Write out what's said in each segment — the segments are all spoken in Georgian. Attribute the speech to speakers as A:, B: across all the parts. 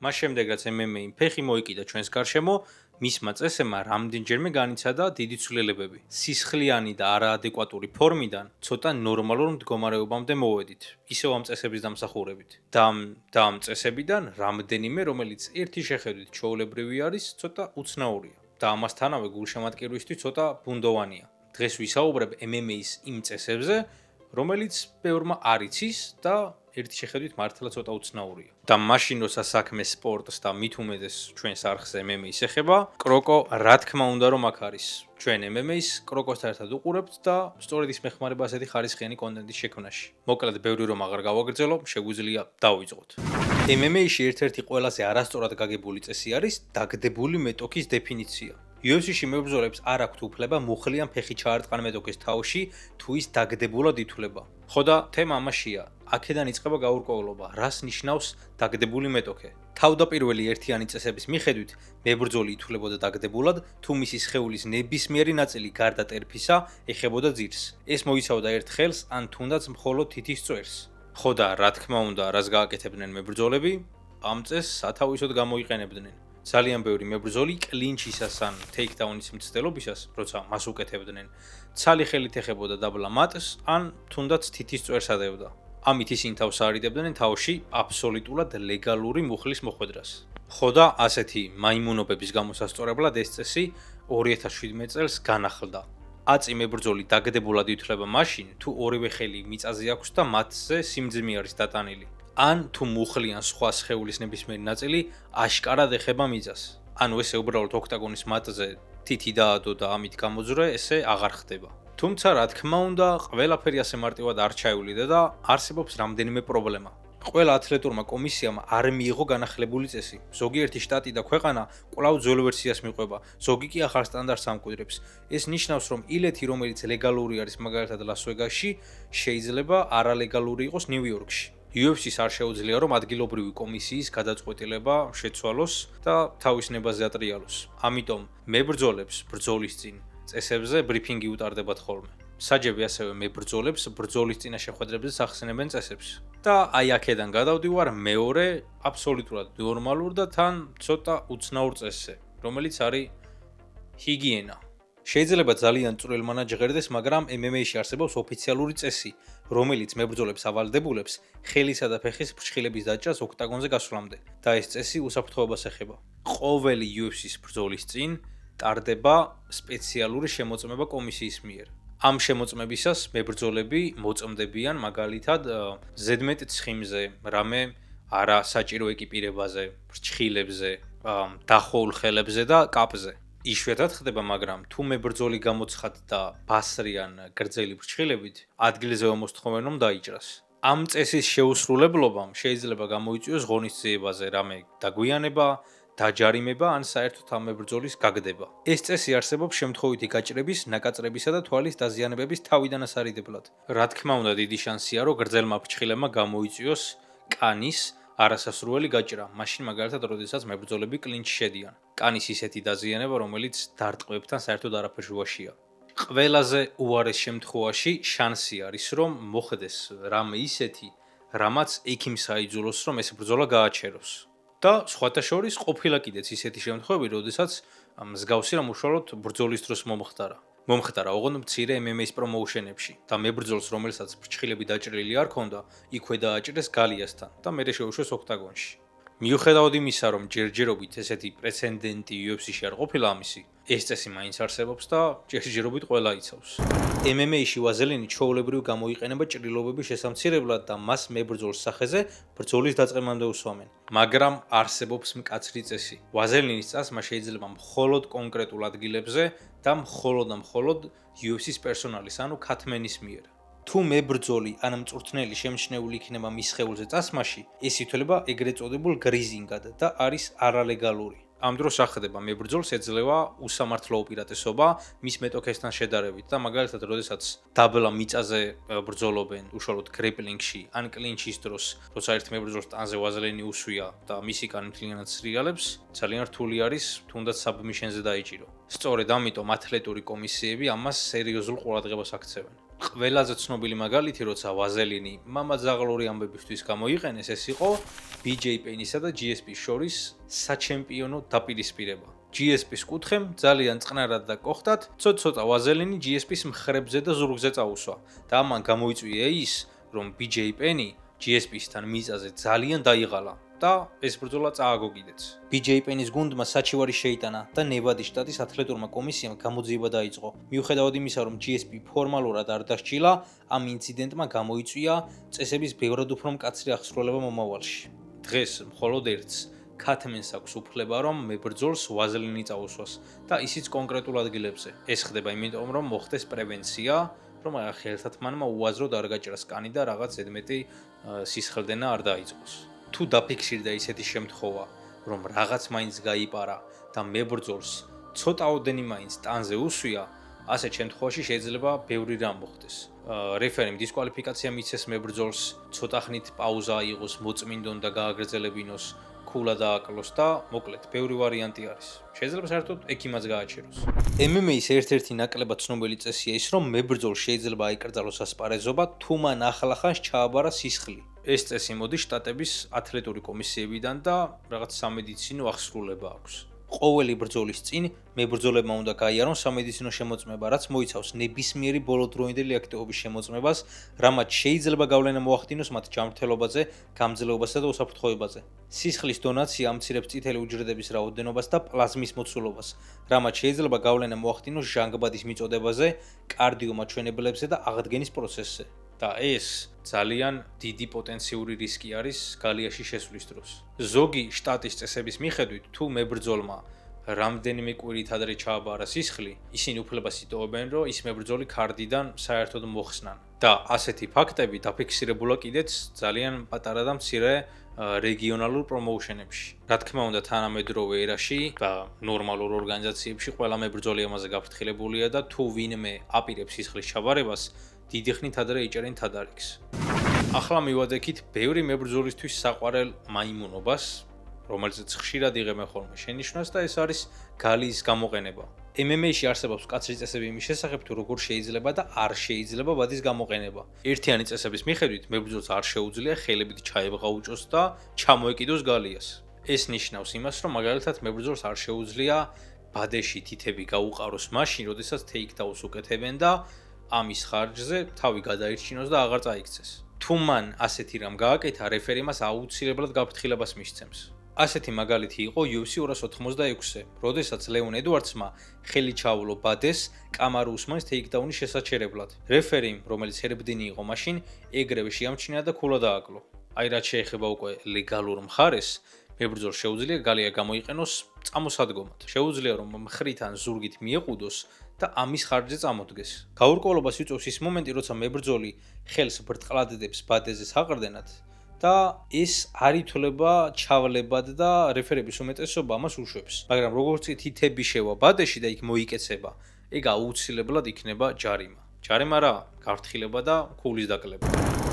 A: მას შემდეგ რაც MMA-მ ფეხი მოიკიდა ჩვენს გარშემო, მისმა წესებმა რამდენჯერმე განიცადა დიდი ცვლილებები. სისხლიანი და არაადეკვატური ფორმიდან ცოტა ნორმალურ მდგომარეობამდე მოვედით, ისევ ამ წესების დამსახურებით. და ამ წესებიდან რამდენიმე, რომელიც ერთი შეხედვით ჩვეულებრივი არის, ცოტა უცნაურია და ამასთანავე გულშემატკივრისთვის ცოტა ბუნდოვანია. დღეს ვისაუბრებ MMA-ის იმ წესებზე, რომელიც ბევრმა არ იცის და ერთი შეხედვით მართლა ცოტა უცნაურია. და მაშინ როცა საქმე სპორტს და მით უმეტეს ჩვენს არხზე MMA-ს ეხება, კროკო რა თქმა უნდა რომ აქ არის. ჩვენ MMA-ს კროკოსთან ერთად უყურებთ და სწორედ ის მეხმარება ასეთი ხარისხიანი კონტენტის შექმნაში. მოკლედ, ბევრი რომ აღარ გავაგრძელო, შეგვიძლია დავიწყოთ. MMA-ში ერთ-ერთი ყველაზე არასწორად გაგებული წესი არის დაგდებული მეტოქის დეფინიცია. UFC-ში მებრძოლებს არ აქვთ უფლება მუხლიან ფეხი ჩაარტყან მეტოქის თავში, თუ ის დაგდებულად ითვლება. ხო და თემა ამაშია. აქედან იწყება გაურკვევლობა, რას ნიშნავს დაგდებული მეტოქე. თავდაპირველი ერთიანი წესების მიხედვით, მებრძოლი ითვლებოდა დაგდებულად, თუ მისი სხეულის ნებისმიერი ნაწილი გარდა ტერფისა ეხებოდა ძირს. ეს მოიცავდა ერთ ხელს ან თუნდაც მხოლოდ თითის წვერს. ხო და რა თქმა უნდა, რას გააკეთებდნენ მებრძოლები? ამ წესს სათავისოდ გამოიყენებდნენ. ძალიან ბევრი მებრძოლი კლინჩისას ან ტეიქდაუნის მცდელობისას, როცა მას უკეთებდნენ, ცალი ხელით ეხებოდა დაბლა მატს ან თუნდაც თითის წვერს ადევდა. ამით ისინი თავს აარიდებდნენ თავში აბსოლუტურად ლეგალური მუხლის მოხვედრას. ხო და ასეთი მაიმუნობების გამოსასწორებლად ეს წესი 2017 წელს განახლდა. აწი მებრძოლი დაგდებულად ითვლება მაშინ, თუ ორივე ხელი მიწაზე აქვს და მათზე სიმძიმე არის დატანილი. ან თუ მუხლი ან სხვა სხეულის ნებისმიერი ნაწილი აშკარად ეხება მიწას. ანუ ესე უბრალოდ ოქტაგონის მატზე თითი დაადო და ამით გამოძვრე, ესე აღარ ხდება. თუმცა რა თქმა უნდა, ყველაფერი ასე მარტივად არ ჩაივლიდა და არსებობს რამდენიმე პრობლემა. ყველა ათლეტურმა კომისიამ არ მიიღო განახლებული წესი. ზოგიერთი შტატი და ქვეყანა კვლავ ძველ ვერსიას მიყვება, ზოგი კი ახალ სტანდარტს ამკვიდრებს. ეს ნიშნავს, რომ ილეთი, რომელიც ლეგალური არის მაგალითად ლას-ვეგასში, შეიძლება არალეგალური იყოს ნიუ-იორკში. UFC-ს არ შეუძლია, რომ ადგილობრივი კომისიის გადაწყვეტილება შეცვალოს და თავის ნებაზე ატრიალოს. ამიტომ მებრძოლებს ბრძოლის წინ წესებზე ბრიფინგი უტარდებათ ხოლმე. საჯები ასევე მებრძოლებს ბრძოლის წინა შეხვედრებზე ახსენებენ წესებს. და აი აქედან გადავდივარ მეორე აბსოლუტურად ნორმალურ და თან ცოტა უცნაურ წესზე, რომელიც არის ჰიგიენა. შეიძლება ძალიან წვრილმანა ჟღერდეს, მაგრამ MMA-ში არსებობს ოფიციალური წესი, რომელიც მებრძოლებს ავალდებულებს ხელისა და ფეხის ფრჩხილების დაჭრას ოქტაგონზე გასვლამდე და ეს წესი უსაფრთხოებას ეხება. ყოველი UFC-ს ბრძოლის წინ ტარდება სპეციალური შემოწმება კომისიის მიერ. ამ შემოწმებისას მებრძოლები მოწმდებიან მაგალითად ზედმეტ ცხიმზე, რამე არასაჭირო ეკიპირებაზე, ფრჩხილებზე, დახოულ ხელებზე და კაპზე. იშვიათად ხდება, მაგრამ თუ მებრძოლი გამოცხადდა ბასრიან გრძელი ფრჩხილებით, ადგილზე ომოსთხოვენ რომ დაიჭრას. ამ წესის შეუსრულებლობამ შეიძლება გამოიწვიოს ღონისძიებაზე რამე დაგვიანება, დაჯარიმება ან საერთოდ ამ მებრძოლის გაგდება. ეს წესი არსებობს შემთხვევითი გაჭრების, ნაკაწრებისა და თვალის დაზიანებების თავიდან ასარიდებლად. რა თქმა უნდა, დიდი შანსია, რომ გრძელმა ფრჩხილებმა გამოიწვიოს კანის არასასრუელი გაჭრა, მაშინ მაგალითად, როდესაც მებრძოლები კლინჩში შედიან. კანის ისეთი დაზიანება, რომელიც დარტყმებთან საერთოდ არაფერ შუაშია. ყველაზე უარეს შემთხვევაში შანსი არის, რომ მოხდეს რამე ისეთი, რამაც ექიმს აიძულოს, რომ ეს ბრძოლა გააჩეროს. და სხვათა შორის ყოფილა კიდეც ისეთი შემთხვევები, როდესაც მსგავსი რამ უშუალოდ ბრძოლის დროს მომხდარა ოღონდ მცირე MMA-ის პრომოუშენებში და მებრძოლს, რომელსაც ფრჩხილები დაჭრილი არ ქონდა, იქვე დააჭრეს გალიასთან და მერე შეუშვეს ოქტაგონში. მიუხედავად იმისა, რომ ჯერჯერობით ესეთი პრეცედენტი UFC-ში არ ყოფილა ამისი, ეს წესი მაინც არსებობს და ჯერჯერობით ყველა იცავს. MMA-ში ვაზელინი ჩვეულებრივ გამოიყენება ჭრილობების შესამცირებლად და მას მებრძოლის სახეზე ბრძოლის დაწყებამდე უსვამენ. მაგრამ არსებობს მკაცრი წესი. ვაზელინის წასმა შეიძლება მხოლოდ კონკრეტულ ადგილებზე და მხოლოდ UFC-ის პერსონალის, ანუ ქათმენის მიერ. თუ მებრძოლი ან მწვრთნელი შემჩნეული იქნება მის სხეულზე წასმაში, ეს ითვლება ეგრეთ წოდებულ გრიზინგად და არის არალეგალური. ამ დროს ახდება მებრძოლს ეძლევა უსამართლო უპირატესობა მის მეტოქესთან შედარებით და მაგალითად, როდესაც დაბლა მიწაზე ბრძოლობენ უშუალოდ გრეპლინგში ან კლინჩის დროს, როცა ერთ მებრძოლს ტანზე ვაზელინი უსვია და მისი კანი მთლიანად სრიალებს, ძალიან რთული არის თუნდაც საბმიშენზე დაიჭირო. სწორედ ამიტომ ათლეტური კომისიები ამას სერიოზულ ყურადღებას აქცევენ. ყველაზე ცნობილი მაგალითი, როცა ვაზელინი მამაძაღლური ამბებისთვის გამოიყენეს, ეს იყო BJ Penn-ისა და GSP-ის შორის საჩემპიონო დაპირისპირება. GSP-ის კუთხემ ძალიან წყნარად და კოხტად ცოტ-ცოტა ვაზელინი GSP-ის მხრებზე და ზურგზე წაუსვა და ამან გამოიწვია ის, რომ BJ Penn GSP-ისთან მიწაზე ძალიან დაიღალა და ეს ბრძოლა წააგო კიდეც. BJ Penn-ის გუნდმა საჩივარი შეიტანა და ნევადის შტატის ათლეტურმა კომისიამ გამოძიება დაიწყო. მიუხედავად იმისა, რომ GSP ფორმალურად არ დასჯილა, ამ ინციდენტმა გამოიწვია წესების ბევრად უფრო მკაცრი აღსრულება მომავალში. დღეს მხოლოდ ერთს ქათმენს აქვს უფლება, რომ მებრძოლს ვაზელინი წაუსვას და ისიც კონკრეტულ ადგილებზე. ეს ხდება იმიტომ, რომ მოხდეს პრევენცია, რომ ხელთათ მანმა უაზროდ არ გაჭრას კანი და რაღაც ზედმეტი სისხლდენა არ დაიწყოს. თუ დაფიქსირდა ისეთი შემთხვევა, რომ რაღაც მაინც გაიპარა და მებრძოლს ცოტაოდენი მაინც ტანზე უსვია, ასეთ შემთხვევაში შეიძლება ბევრი რამ მოხდეს. რეფერიმ დისკვალიფიკაცია მიცეს მებრძოლს, ცოტა ხნით პაუზა აიღოს, მოწმინდონ და გააგრძელებინოს, ქულა დააკლოს და მოკლედ ბევრი ვარიანტი არის. შეიძლება საერთოდ ექიმაც გააჩეროს. MMA-ის ერთ-ერთი ნაკლებად ცნობილი წესია ის, რომ მებრძოლს შეიძლება აიკრძალოს ასპარეზობა, თუ მან ახლახანს ჩააბარა სისხლი. ეს წესი მოდის შტატების ათლეტური კომისიებიდან და რაღაც სამედიცინო აღსრულება აქვს. ყოველი ბრძოლის წინ მებრძოლებმა უნდა გაიარონ სამედიცინო შემოწმება, რაც მოიცავს ნებისმიერი ბოლოდროინდელი აქტივობის შემოწმებას, რამაც შეიძლება გავლენა მოახდინოს მათ ჯანმრთელობაზე, გამძლეობასა და უსაფრთხოებაზე. სისხლის დონაცია ამცირებს წითელი უჯრედების რაოდენობას და პლაზმის მოცულობას, რამაც შეიძლება გავლენა მოახდინოს ჟანგბადის მიწოდებაზე, კარდიომაჩვენებლებზე და აღდგენის პროცესზე. და ეს ძალიან დიდი პოტენციური რისკი არის გალიაში შესვლის დროს. ზოგი შტატის წესების მიხედვით, თუ მებრძოლმა რამდენიმე კვირით ადრე ჩააბარა სისხლი, ისინი უფლებას იტოვებენ, რომ ის მებრძოლი ქარდიდან საერთოდ მოხსნან. და ასეთი ფაქტები დაფიქსირებულა კიდეც ძალიან პატარა და მცირე რეგიონალურ პრომოუშენებში. რა თქმა უნდა, თანამედროვე ერაში და ნორმალურ ორგანიზაციებში ყველა მებრძოლი ამაზე გაფრთხილებულია და თუ ვინმე აპირებს სისხლის ჩაბარებას, დიდი ხნით ადრე იჭერენ თადარიგს. ახლა მივადექით ბევრი მებრძოლისთვის საყვარელ მაიმუნობას, რომელზეც ხშირად იღებენ ხოლმე შენიშვნას და ეს არის გალიის გამოყენება. MMA-ში არსებობს მკაცრი წესები იმის შესახებ, თუ როგორ შეიძლება და არ შეიძლება ბადის გამოყენება. ერთიანი წესების მიხედვით მებრძოლს არ შეუძლია ხელებით ჩაებღაუჭოს და ჩამოეკიდოს გალიას. ეს ნიშნავს იმას, რომ მაგალითად მებრძოლს არ შეუძლია ბადეში თითები გაუყაროს მაშინ, როდესაც ტეიქდაუნს უკეთებენ და ამის ხარჯზე თავი გადაირჩინოს და აღარ წაიქცეს. თუ მან ასეთი რამ გააკეთა, რეფერი მას აუცილებლად გაფრთხილებას მისცემს. ასეთი მაგალითი იყო UFC 286-ზე, როდესაც ლეონ ედვარდსმა ხელი ჩაავლო ბადეს კამარუ უსმანის ტეიქდაუნის შესაჩერებლად. რეფერიმ, რომელიც ჰერბდინი იყო მაშინ, ეგრევე შეამჩნია და ქულა დააკლო. აი რაც შეეხება უკვე ლეგალურ მხარეს, მებრძოლს შეუძლია გალია გამოიყენოს წამოსადგომად. შეუძლია რომ მხრით ან ზურგით მიეყუდოს და ამის ხარჯზე წამოდგეს. გაურკვევლობას იწვევს ის მომენტი, როცა მებრძოლი ხელს ბრტყლადდებს ბადეზე საყრდენად და ეს არ ითვლება ჩავლებად და რეფერების უმეტესობა ამას უშვებს. მაგრამ როგორც თითები შევა ბადეში და იქ მოიკეცება, ეგ აუცილებლად იქნება ჯარიმა. ჯარიმა რა? გაფრთხილება და ქულის დაკლება.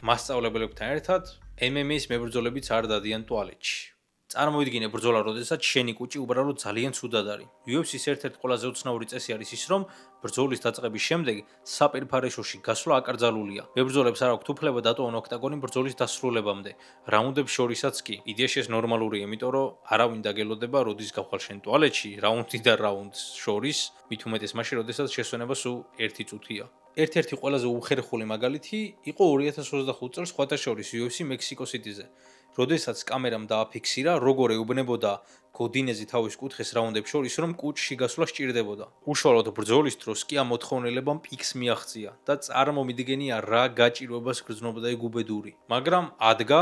A: მასწავლებლებთან ერთად MMA-ის მებრძოლებიც არ დადიან ტუალეტში. წარმოიდგინე ბრძოლა, როდესაც შენი კუჭი უბრალოდ ძალიან ცუდად არის. UFC-ის ერთ-ერთი ყველაზე უცნაური წესი არის ის, რომ ბრძოლის დაწყების შემდეგ საპირფარეშოში გასვლა აკრძალულია. მებრძოლებს არ აქვთ უფლება დატოვონ ოქტაგონი ბრძოლის დასრულებამდე. რაუნდებს შორისაც კი. იდეაში ეს ნორმალურია, იმიტომ რომ არავინ დაგელოდება, როდის გავხვალ შენ ტუალეტში, რაუნდი და რაუნდს შორის, მით უმეტეს მაშინ, როდესაც შესვენება სულ 1 წუთია. ერთ-ერთი ყველაზე უხერხული მაგალითი იყო 2025 წელს სხვათა შორის UFC Mexico City-ზე. როდესაც კამერამ დააფიქსირა, როგორ ეუბნებოდა გოდინეზი თავის კუთხეს რაუნდებს შორის, რომ კუჭში გასვლა სჭირდებოდა. უშუალოდ ბრძოლის დროს კი ამ მოთხოვნილებამ პიკს მიაღწია და წარმომიდგენია რა გაჭირვებას გრძნობდა ეგ უბედური. მაგრამ ადგა,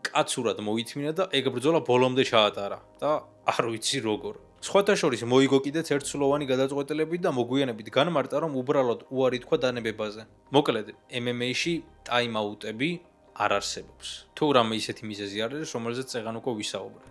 A: კაცურად მოითმინა და ეგ ბრძოლა ბოლომდე ჩაატარა და არ ვიცი როგორ. სხვათა შორის მოიგო კიდეც ერთსულოვანი გადაწყვეტილებით და მოგვიანებით განმარტა, რომ უბრალოდ უარი თქვა დანებებაზე. მოკლედ, MMA-ში ტაიმაუტები არ არსებობს. თუ რამე ისეთი მიზეზი არის, რომელზეც წეგან უკვე ვისაუბრე.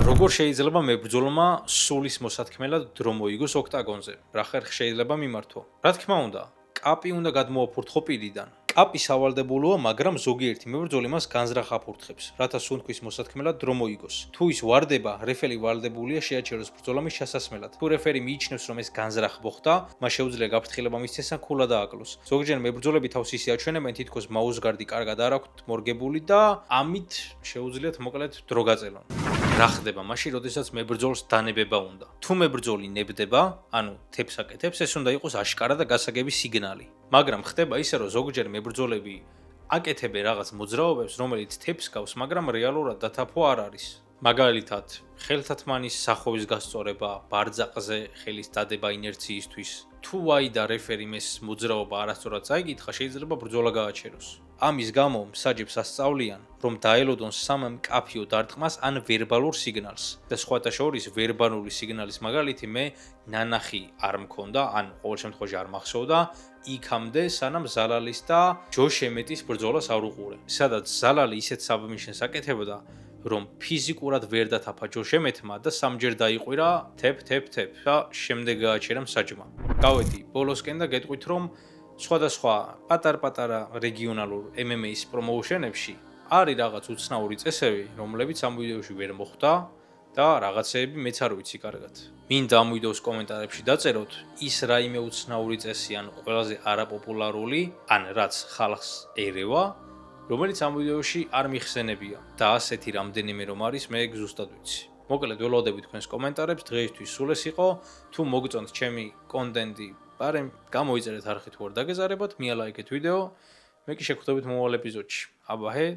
A: როგორ შეიძლება მებრძოლმა სულის მოსათქმელად დრო მოიგოს ოქტაგონზე? რა ხერხ შეიძლება მიმართო? რა თქმა უნდა, კაპი უნდა გადმოაფურთხო პირიდან. კაპი სავალდებულოა, მაგრამ ზოგიერთი მებრძოლი მას განზრახ აფურთხებს, რათა სუნთქვის მოსათქმელად დრო მოიგოს. თუ ის ვარდება, რეფერი ვალდებულია შეაჩეროს ბრძოლა მის შესასმელად. თუ რეფერი მიიჩნევს, რომ ეს განზრახ მოხდა, მას შეუძლია გაფრთხილება მისცეს ან ქულა დააკლოს. ზოგჯერ მებრძოლები თავს ისე აჩვენებენ, თითქოს მაუსგარდი კარგად არ აქვთ მორგებული და ამით შეუძლიათ მოკლედ დრო გაწელონ. რა ხდება მაშინ, როდესაც მებრძოლს დანებება უნდა? თუ მებრძოლი ნებდება, ანუ თეფს აკეთებს, ეს უნდა იყოს აშკარა და გასაგები სიგნალი. მაგრამ ხდება ისე, რომ ზოგჯერ მებრძოლები აკეთებენ რაღაც მოძრაობებს, რომელიც თეფს გავს, მაგრამ რეალურად დათაფო არ არის. მაგალითად, ხელთათმანის სახოვის გასწორება, ბარძაყზე ხელის დადება ინერციისთვის. თუ ვაი და რეფერიმ ეს მოძრაობა არასწორად წაიკითხა, შეიძლება ბრძოლა გააჩეროს. ამის გამო მსაჯებს ასწავლიან, რომ დაელოდონ სამ მკაფიო დარტყმას ან ვერბალურ სიგნალს. და სხვათა შორის ვერბალური სიგნალის მაგალითი მე ნანახი არ მქონდა, ან ყოველ შემთხვევაში არ მახსოვდა, იქამდე სანამ ზალალის და ჯოშემეტის ბრძოლას არ უყურე. სადაც ზალალი ისეთ საბმიშენს აკეთებდა, რომ ფიზიკურად ვერ დათაფა ჯოშემეთმა და სამჯერ დაიყვირა თეფ და შემდეგ გააჩერა მსაჯმა. გავედი ბოლოსკენ და გეტყვით, რომ სხვადასხვა პატარ-პატარა რეგიონალურ MMA-ის პრომოუშენებში არის რაღაც უცნაური წესები, რომლებიც ამ ვიდეოში ვერ მოხვდა და რაღაცეები მეც არ ვიცი კარგად. მინდა ამ ვიდეოს კომენტარებში დაწეროთ ის რაიმე უცნაური წესი ან ყველაზე არაპოპულარული, ან რაც ხალხს ერევა, რომელიც ამ ვიდეოში არ მიხსენებია და ასეთი რამდენიმე რომ არის, მე ზუსტად ვიცი. მოკლედ ველოდები თქვენს კომენტარებს, დღეისთვის სულ ეს იყო. თუ მოგწონთ ჩემი კონტენტი, ბარემ გამოიწერეთ არხით თუ არ დაგეზარებათ, მიალაიქეთ ვიდეო. მე კი შეგხვდებით მომავალ ეპიზოდში. აბა ჰე